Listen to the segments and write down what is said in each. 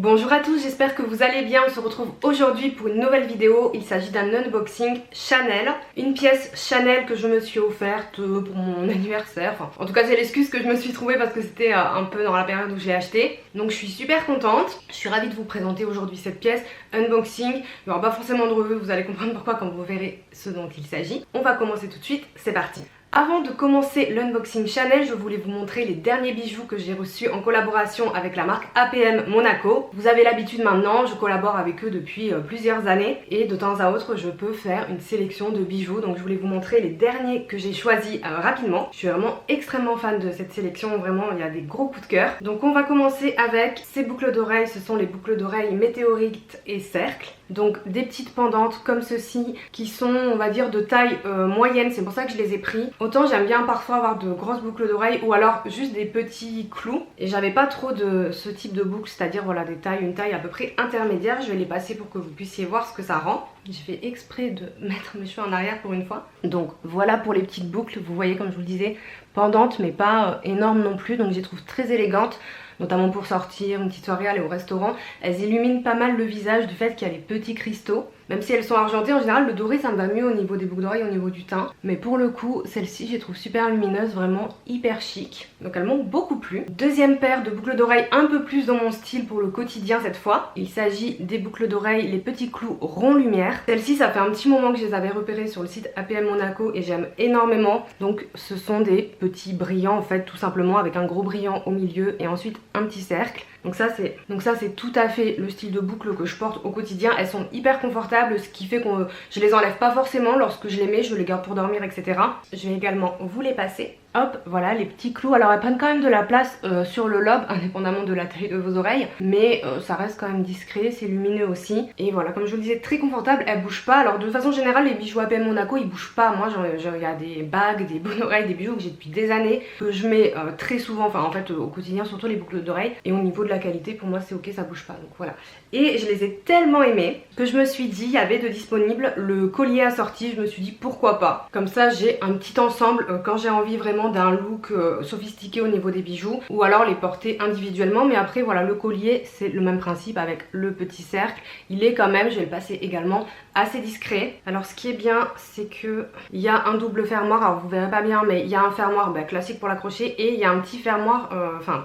Bonjour à tous, j'espère que vous allez bien. On se retrouve aujourd'hui pour une nouvelle vidéo. Il s'agit d'un unboxing Chanel. Une pièce Chanel que je me suis offerte pour mon anniversaire. Enfin, en tout cas c'est l'excuse que je me suis trouvée parce que c'était un peu dans la période où je l'ai acheté. Donc je suis super contente. Je suis ravie de vous présenter aujourd'hui cette pièce. Unboxing. Il n'y aura pas forcément de revue, vous allez comprendre pourquoi quand vous verrez ce dont il s'agit. On va commencer tout de suite, c'est parti. Avant de commencer l'unboxing Chanel, je voulais vous montrer les derniers bijoux que j'ai reçus en collaboration avec la marque APM Monaco. Vous avez l'habitude maintenant, je collabore avec eux depuis plusieurs années et de temps à autre je peux faire une sélection de bijoux. Donc je voulais vous montrer les derniers que j'ai choisis rapidement. Je suis vraiment extrêmement fan de cette sélection, vraiment il y a des gros coups de cœur. Donc on va commencer avec ces boucles d'oreilles, ce sont les boucles d'oreilles météorite et cercle. Donc des petites pendantes comme ceci qui sont on va dire de taille moyenne, c'est pour ça que je les ai pris. Autant j'aime bien parfois avoir de grosses boucles d'oreilles ou alors juste des petits clous. Et j'avais pas trop de ce type de boucles, c'est-à-dire voilà des tailles, une taille à peu près intermédiaire. Je vais les passer pour que vous puissiez voir ce que ça rend. J'ai fait exprès de mettre mes cheveux en arrière pour une fois. Donc voilà pour les petites boucles, vous voyez comme je vous le disais, pendantes mais pas énormes non plus. Donc je les trouve très élégantes. Notamment pour sortir, une petite soirée, aller au restaurant. Elles illuminent pas mal le visage du fait qu'il y a les petits cristaux. Même si elles sont argentées, en général le doré ça me va mieux au niveau des boucles d'oreilles, au niveau du teint. Mais pour le coup, celle-ci je les trouve super lumineuses, vraiment hyper chic. Donc elles m'ont beaucoup plu. Deuxième paire de boucles d'oreilles un peu plus dans mon style pour le quotidien cette fois. Il s'agit des boucles d'oreilles, les petits clous rond lumière. Celles-ci ça fait un petit moment que je les avais repérées sur le site APM Monaco et j'aime énormément. Donc ce sont des petits brillants en fait tout simplement avec un gros brillant au milieu et ensuite un petit cercle. Donc ça c'est tout à fait le style de boucle que je porte au quotidien. Elles sont hyper confortables, ce qui fait que je les enlève pas forcément lorsque je les mets, je les garde pour dormir etc. Je vais également vous les passer. Hop, voilà les petits clous. Alors elles prennent quand même de la place sur le lobe, indépendamment de la taille de vos oreilles. Mais ça reste quand même discret, c'est lumineux aussi. Et voilà, comme je vous le disais, très confortable, elles bougent pas. Alors de façon générale, les bijoux APM Monaco, ils bougent pas. Moi, il y a des bagues, des boucles d'oreilles, des bijoux que j'ai depuis des années, que je mets très souvent, enfin en fait au quotidien, surtout les boucles d'oreilles. Et au niveau de la qualité, pour moi c'est ok, ça bouge pas. Donc voilà. Et je les ai tellement aimés que je me suis dit, il y avait de disponible le collier assorti. Je me suis dit pourquoi pas. Comme ça, j'ai un petit ensemble quand j'ai envie vraiment d'un look sophistiqué au niveau des bijoux ou alors les porter individuellement. Mais après voilà, le collier c'est le même principe avec le petit cercle. Il est quand même, je vais le passer également, assez discret. Alors ce qui est bien c'est que il y a un double fermoir. Alors vous verrez pas bien mais il y a un fermoir classique pour l'accrocher et il y a un petit fermoir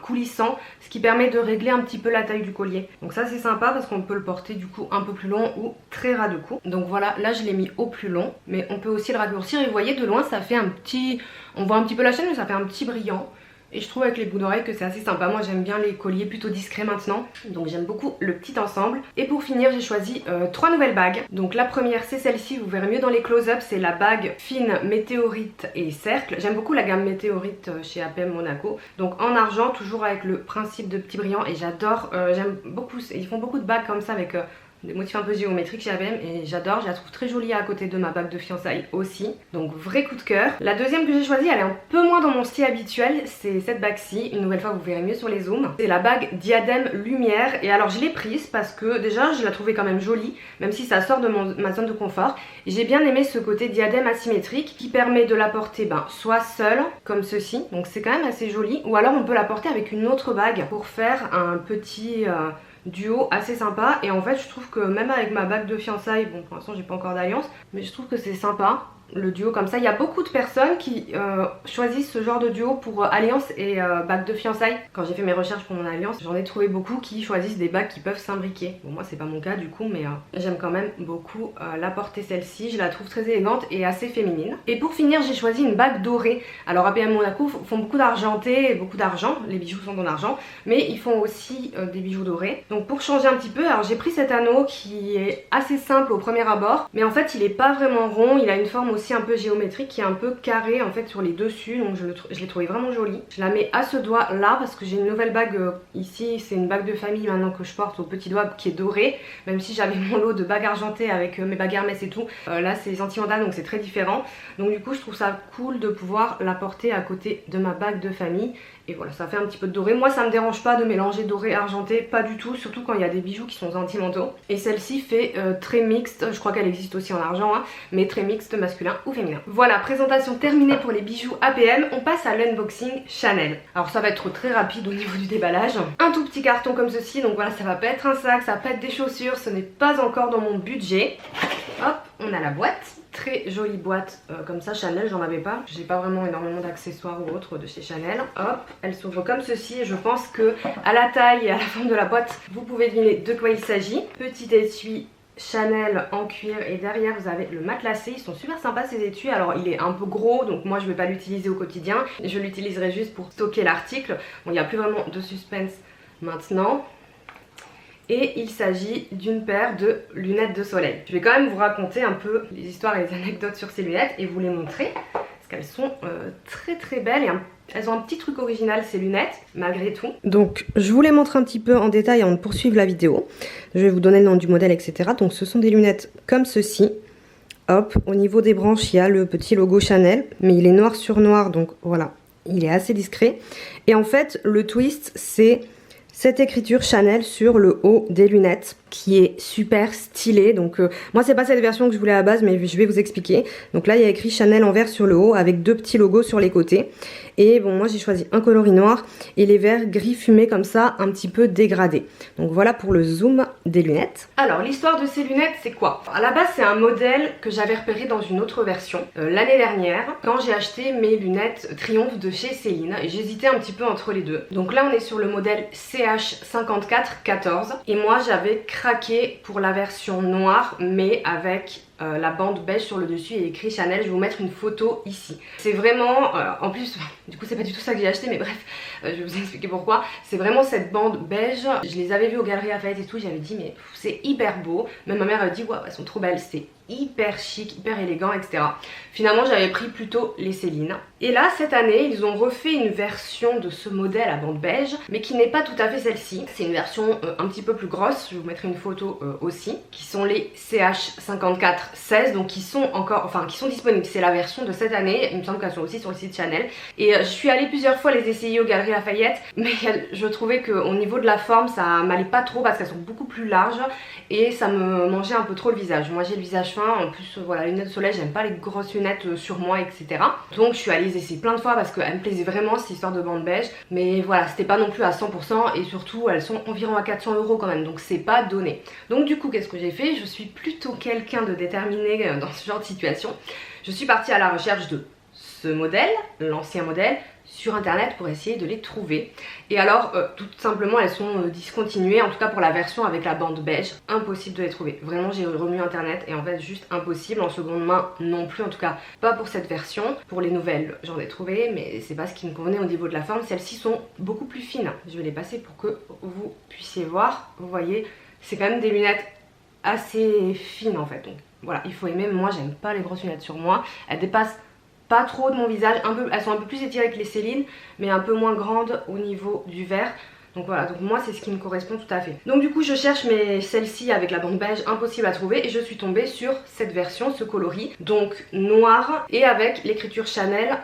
coulissant, ce qui permet de régler un petit peu la taille du collier. Donc ça c'est sympa parce qu'on peut le porter du coup un peu plus long ou très ras de cou. Donc voilà, là je l'ai mis au plus long mais on peut aussi le raccourcir et vous voyez de loin ça fait un petit, on voit un petit peu la chaîne mais ça fait un petit brillant. Et je trouve avec les boucles d'oreilles que c'est assez sympa. Moi j'aime bien les colliers plutôt discrets maintenant. Donc j'aime beaucoup le petit ensemble. Et pour finir j'ai choisi 3 nouvelles bagues. Donc la première c'est celle-ci, vous verrez mieux dans les close-up. C'est la bague fine météorite et cercle. J'aime beaucoup la gamme météorite chez APM Monaco. Donc en argent, toujours avec le principe de petit brillant. Et j'adore, j'aime beaucoup, ils font beaucoup de bagues comme ça avec... des motifs un peu géométriques chez APM et j'adore, je la trouve très jolie à côté de ma bague de fiançailles aussi. Donc vrai coup de cœur. La deuxième que j'ai choisie, elle est un peu moins dans mon style habituel, c'est cette bague-ci. Une nouvelle fois vous verrez mieux sur les zooms. C'est la bague diadème lumière et alors je l'ai prise parce que déjà je la trouvais quand même jolie, même si ça sort de ma zone de confort. Et j'ai bien aimé ce côté diadème asymétrique qui permet de la porter soit seule comme ceci, donc c'est quand même assez joli, ou alors on peut la porter avec une autre bague pour faire un petit... duo assez sympa. Et en fait je trouve que même avec ma bague de fiançailles, bon pour l'instant j'ai pas encore d'alliance, mais je trouve que c'est sympa le duo comme ça. Il y a beaucoup de personnes qui choisissent ce genre de duo pour alliance et bague de fiançailles. Quand j'ai fait mes recherches pour mon alliance, j'en ai trouvé beaucoup qui choisissent des bagues qui peuvent s'imbriquer. Bon moi c'est pas mon cas du coup, mais j'aime quand même beaucoup la porter celle-ci. Je la trouve très élégante et assez féminine. Et pour finir j'ai choisi une bague dorée. Alors APM Monaco font beaucoup d'argenté, beaucoup d'argent, les bijoux sont en argent, mais ils font aussi des bijoux dorés. Donc pour changer un petit peu, alors j'ai pris cet anneau qui est assez simple au premier abord, mais en fait il est pas vraiment rond, il a une forme aussi un peu géométrique qui est un peu carré en fait sur les dessus. Donc je l'ai trouvé vraiment jolie. Je la mets à ce doigt là parce que j'ai une nouvelle bague ici, c'est une bague de famille maintenant que je porte au petit doigt qui est dorée. Même si j'avais mon lot de bagues argentées avec mes bagues Hermès et tout, là c'est sentimental donc c'est très différent. Donc du coup je trouve ça cool de pouvoir la porter à côté de ma bague de famille. Et voilà, ça fait un petit peu de doré. Moi ça me dérange pas de mélanger doré et argenté, pas du tout, surtout quand il y a des bijoux qui sont sentimentaux. Et celle-ci fait très mixte, je crois qu'elle existe aussi en argent, hein, mais très mixte masculin masculin ou féminin. Voilà, présentation terminée pour les bijoux APM, on passe à l'unboxing Chanel. Alors ça va être très rapide au niveau du déballage. Un tout petit carton comme ceci, donc voilà, ça va pas être un sac, ça va pas être des chaussures, ce n'est pas encore dans mon budget. Hop, on a la boîte. Très jolie boîte comme ça, Chanel, j'en avais pas. J'ai pas vraiment énormément d'accessoires ou autres de chez Chanel. Hop, elle s'ouvre comme ceci et je pense que à la taille et à la forme de la boîte, vous pouvez deviner de quoi il s'agit. Petit étui Chanel en cuir et derrière vous avez le matelassé. Ils sont super sympas ces étuis. Alors il est un peu gros donc moi je vais pas l'utiliser au quotidien. Je l'utiliserai juste pour stocker l'article. Bon, il n'y a plus vraiment de suspense maintenant. Et il s'agit d'une paire de lunettes de soleil. Je vais quand même vous raconter un peu les histoires et les anecdotes sur ces lunettes et vous les montrer. Parce qu'elles sont très belles et elles ont un petit truc original ces lunettes, malgré tout. Donc je vous les montre un petit peu en détail avant de poursuivre la vidéo. Je vais vous donner le nom du modèle, etc. Donc ce sont des lunettes comme ceci. Hop, au niveau des branches, il y a le petit logo Chanel. Mais il est noir sur noir, donc voilà, il est assez discret. Et en fait, le twist, c'est cette écriture Chanel sur le haut des lunettes qui est super stylée. Donc moi c'est pas cette version que je voulais à la base, mais je vais vous expliquer. Donc là il y a écrit Chanel en vert sur le haut avec deux petits logos sur les côtés. Et bon, moi j'ai choisi un coloris noir et les verts gris fumé comme ça, un petit peu dégradés. Donc voilà pour le zoom des lunettes. Alors l'histoire de ces lunettes c'est quoi? À la base c'est un modèle que j'avais repéré dans une autre version l'année dernière quand j'ai acheté mes lunettes Triomphe de chez Céline. Et j'hésitais un petit peu entre les deux. Donc là on est sur le modèle CH5414 et moi j'avais craqué pour la version noire mais avec la bande beige sur le dessus et écrit Chanel. Je vais vous mettre une photo ici. C'est vraiment, en plus du coup c'est pas du tout ça que j'ai acheté, mais bref, je vais vous expliquer pourquoi. C'est vraiment cette bande beige. Je les avais vues aux Galeries Lafayette et tout, j'avais dit mais c'est hyper beau. Même ma mère a dit ouais elles sont trop belles, c'est hyper chic, hyper élégant, etc. Finalement j'avais pris plutôt les Céline. Et là cette année ils ont refait une version de ce modèle à bande beige, mais qui n'est pas tout à fait celle-ci. C'est une version un petit peu plus grosse, je vais vous mettre une photo aussi, qui sont les CH5416, donc qui sont encore, enfin qui sont disponibles. C'est la version de cette année, il me semble qu'elles sont aussi sur le site Chanel. Et je suis allée plusieurs fois les essayer aux Galeries Lafayette, mais je trouvais qu'au niveau de la forme ça m'allait pas trop parce qu'elles sont beaucoup plus larges et ça me mangeait un peu trop le visage. Moi j'ai le visage fin, en plus voilà, les lunettes de soleil, j'aime pas les grosses lunettes sur moi, etc. Donc je suis allée les essayer plein de fois parce qu'elles me plaisaient vraiment cette histoire de bande beige, mais voilà, c'était pas non plus à 100% et surtout elles sont environ à 400 € quand même, donc c'est pas donné. Donc du coup qu'est-ce que j'ai fait? Je suis plutôt quelqu'un de déterminé dans ce genre de situation. Je suis partie à la recherche de ce modèle, l'ancien modèle, sur internet pour essayer de les trouver. Et alors tout simplement elles sont discontinuées, en tout cas pour la version avec la bande beige. Impossible de les trouver. Vraiment j'ai remué internet et en fait juste impossible. En seconde main non plus, en tout cas pas pour cette version. Pour les nouvelles j'en ai trouvé, mais c'est pas ce qui me convenait au niveau de la forme. Celles-ci sont beaucoup plus fines. Je vais les passer pour que vous puissiez voir. Vous voyez, c'est quand même des lunettes assez fines en fait. Donc voilà, il faut aimer. Moi j'aime pas les grosses lunettes sur moi. Elles dépassent pas trop de mon visage, elles sont un peu plus étirées que les Céline, mais un peu moins grandes au niveau du verre. Donc voilà, donc moi c'est ce qui me correspond tout à fait. Donc du coup je cherche mais celle-ci avec la bande beige, impossible à trouver, et je suis tombée sur cette version, ce coloris, donc noir et avec l'écriture Chanel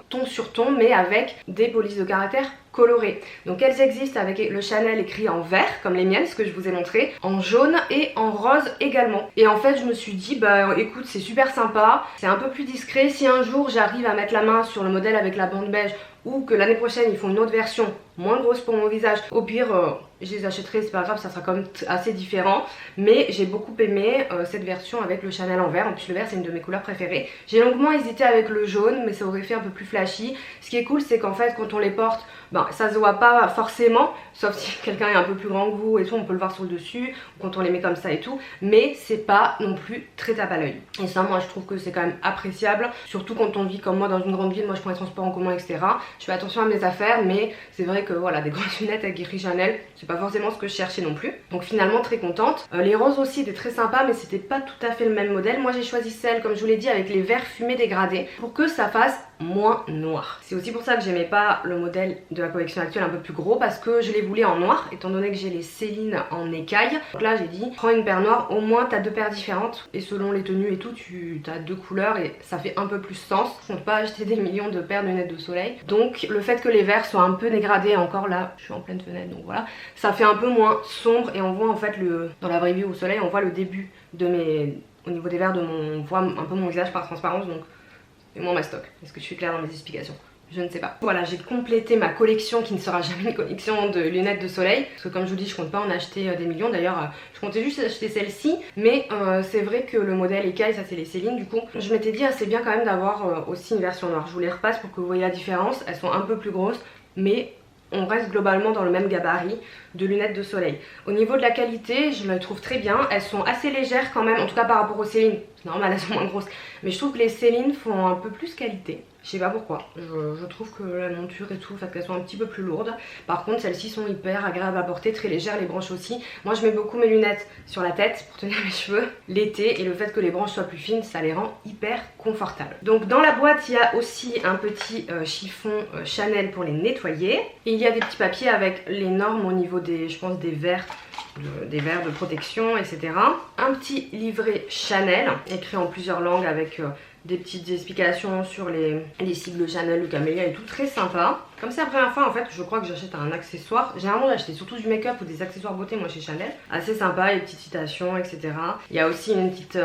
ton sur ton, mais avec des polices de caractère colorées. Donc elles existent avec le Chanel écrit en vert comme les miennes, ce que je vous ai montré, en jaune et en rose également. Et en fait je me suis dit bah écoute c'est super sympa, c'est un peu plus discret, si un jour j'arrive à mettre la main sur le modèle avec la bande beige ou que l'année prochaine ils font une autre version moins grosse pour mon visage, au pire je les achèterai, c'est pas grave, ça sera quand même assez différent. Mais j'ai beaucoup aimé cette version avec le Chanel en vert. En plus le vert c'est une de mes couleurs préférées. J'ai longuement hésité avec le jaune, mais ça aurait fait un peu plus flashy. Ce qui est cool c'est qu'en fait quand on les porte, ben, ça se voit pas forcément, sauf si quelqu'un est un peu plus grand que vous et tout, on peut le voir sur le dessus, ou quand on les met comme ça et tout, mais c'est pas non plus très tape à l'œil. Et ça moi je trouve que c'est quand même appréciable, surtout quand on vit comme moi dans une grande ville. Moi je prends les transports en commun, etc. Je fais attention à mes affaires, mais c'est vrai que voilà, des grosses lunettes avec écrit Chanel, c'est pas forcément ce que je cherchais non plus. Donc finalement très contente. Les roses aussi étaient très sympas, mais c'était pas tout à fait le même modèle. Moi j'ai choisi celle, comme je vous l'ai dit, avec les verts fumés dégradés, pour que ça fasse moins noir. C'est aussi pour ça que j'aimais pas le modèle de la collection actuelle un peu plus gros, parce que je les voulais en noir, étant donné que j'ai les Céline en écaille. Donc là j'ai dit prends une paire noire, au moins t'as deux paires différentes, et selon les tenues et tout tu as deux couleurs et ça fait un peu plus sens. Je compte pas acheter des millions de paires de lunettes de soleil, donc le fait que les verts soient un peu dégradés, encore là je suis en pleine fenêtre donc voilà, ça fait un peu moins sombre et on voit en fait dans la vraie vie au soleil on voit le début de mes au niveau des verres on voit un peu mon visage par transparence, donc fais-moi ma stock. Est-ce que je suis claire dans mes explications? Je ne sais pas. Voilà, j'ai complété ma collection qui ne sera jamais une collection de lunettes de soleil. Parce que comme je vous dis, je compte pas en acheter des millions. D'ailleurs, je comptais juste acheter celle-ci. Mais c'est vrai que le modèle écaille, ça c'est les Céline du coup. Je m'étais dit, c'est bien quand même d'avoir aussi une version noire. Je vous les repasse pour que vous voyez la différence. Elles sont un peu plus grosses, mais on reste globalement dans le même gabarit de lunettes de soleil. Au niveau de la qualité, je les trouve très bien. Elles sont assez légères quand même, en tout cas par rapport aux Céline. C'est normal, elles sont moins grosses. Mais je trouve que les Céline font un peu plus qualité. Je sais pas pourquoi. Je trouve que la monture et tout, fait qu'elles sont un petit peu plus lourdes. Par contre, celles-ci sont hyper agréables à porter, très légères, les branches aussi. Moi, je mets beaucoup mes lunettes sur la tête pour tenir mes cheveux l'été. Et le fait que les branches soient plus fines, ça les rend hyper confortables. Donc dans la boîte, il y a aussi un petit chiffon Chanel pour les nettoyer. Et il y a des petits papiers avec les normes au niveau des, je pense, des verres de protection, etc. Un petit livret Chanel, écrit en plusieurs langues avec des petites explications sur les sigles Chanel, le camélia et tout, très sympa. Comme c'est la première fois en fait, je crois que j'achète un accessoire. Généralement j'achète surtout du make-up ou des accessoires beauté moi chez Chanel. Assez sympa, les petites citations, etc. Il y a aussi une petite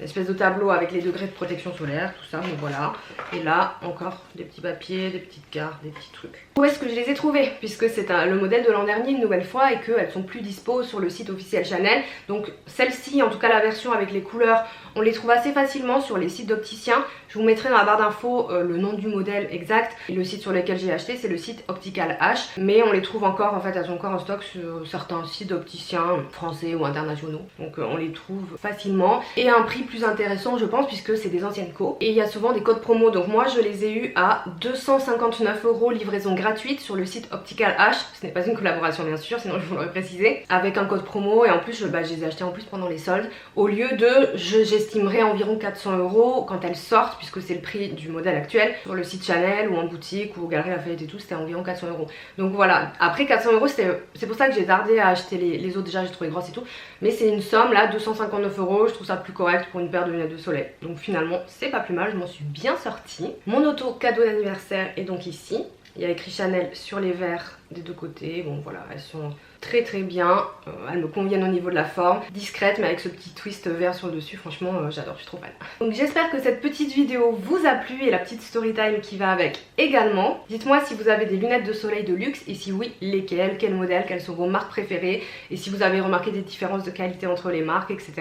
espèce de tableau avec les degrés de protection solaire, tout ça, donc voilà. Et là encore des petits papiers, des petites cartes, des petits trucs. Où est-ce que je les ai trouvés? Puisque c'est le modèle de l'an dernier une nouvelle fois et qu'elles sont plus dispo sur le site officiel Chanel. Donc celle-ci, en tout cas la version avec les couleurs, on les trouve assez facilement sur les sites d'opticiens. Je vous mettrai dans la barre d'infos le nom du modèle exact. Et le site sur lequel j'ai acheté, c'est le site Optical H. Mais on les trouve encore, en fait, elles sont encore en stock sur certains sites d'opticiens français ou internationaux. Donc on les trouve facilement. Et à un prix plus intéressant, je pense, puisque c'est des anciennes co. Et il y a souvent des codes promo. Donc moi, je les ai eu à 259 € livraison gratuite sur le site Optical H. Ce n'est pas une collaboration, bien sûr, sinon je vous l'aurais précisé. Avec un code promo. Et en plus, je les ai achetés en plus pendant les soldes. Au lieu de, j'estimerais environ 400 € quand elles sortent, puisque c'est le prix du modèle actuel. Sur le site Chanel ou en boutique ou aux Galeries Lafayette et tout, c'était environ 400 €. Donc voilà, après 400 €, c'est pour ça que j'ai tardé à acheter les autres. Déjà j'ai trouvé grosses et tout, mais c'est une somme là, 259 €. Je trouve ça plus correct pour une paire de lunettes de soleil. Donc finalement c'est pas plus mal, je m'en suis bien sortie. Mon auto cadeau d'anniversaire est donc ici. Il y a écrit Chanel sur les verres des deux côtés. Bon voilà, elles sont très très bien. Elles me conviennent au niveau de la forme. Discrète mais avec ce petit twist vert sur le dessus. Franchement j'adore, je suis trop fan. Donc j'espère que cette petite vidéo vous a plu et la petite story time qui va avec également. Dites-moi si vous avez des lunettes de soleil de luxe et si oui, lesquelles, quel modèle, quelles sont vos marques préférées. Et si vous avez remarqué des différences de qualité entre les marques, etc.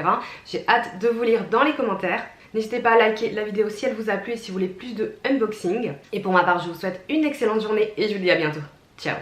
J'ai hâte de vous lire dans les commentaires. N'hésitez pas à liker la vidéo si elle vous a plu et si vous voulez plus de unboxing. Et pour ma part, je vous souhaite une excellente journée et je vous dis à bientôt. Ciao!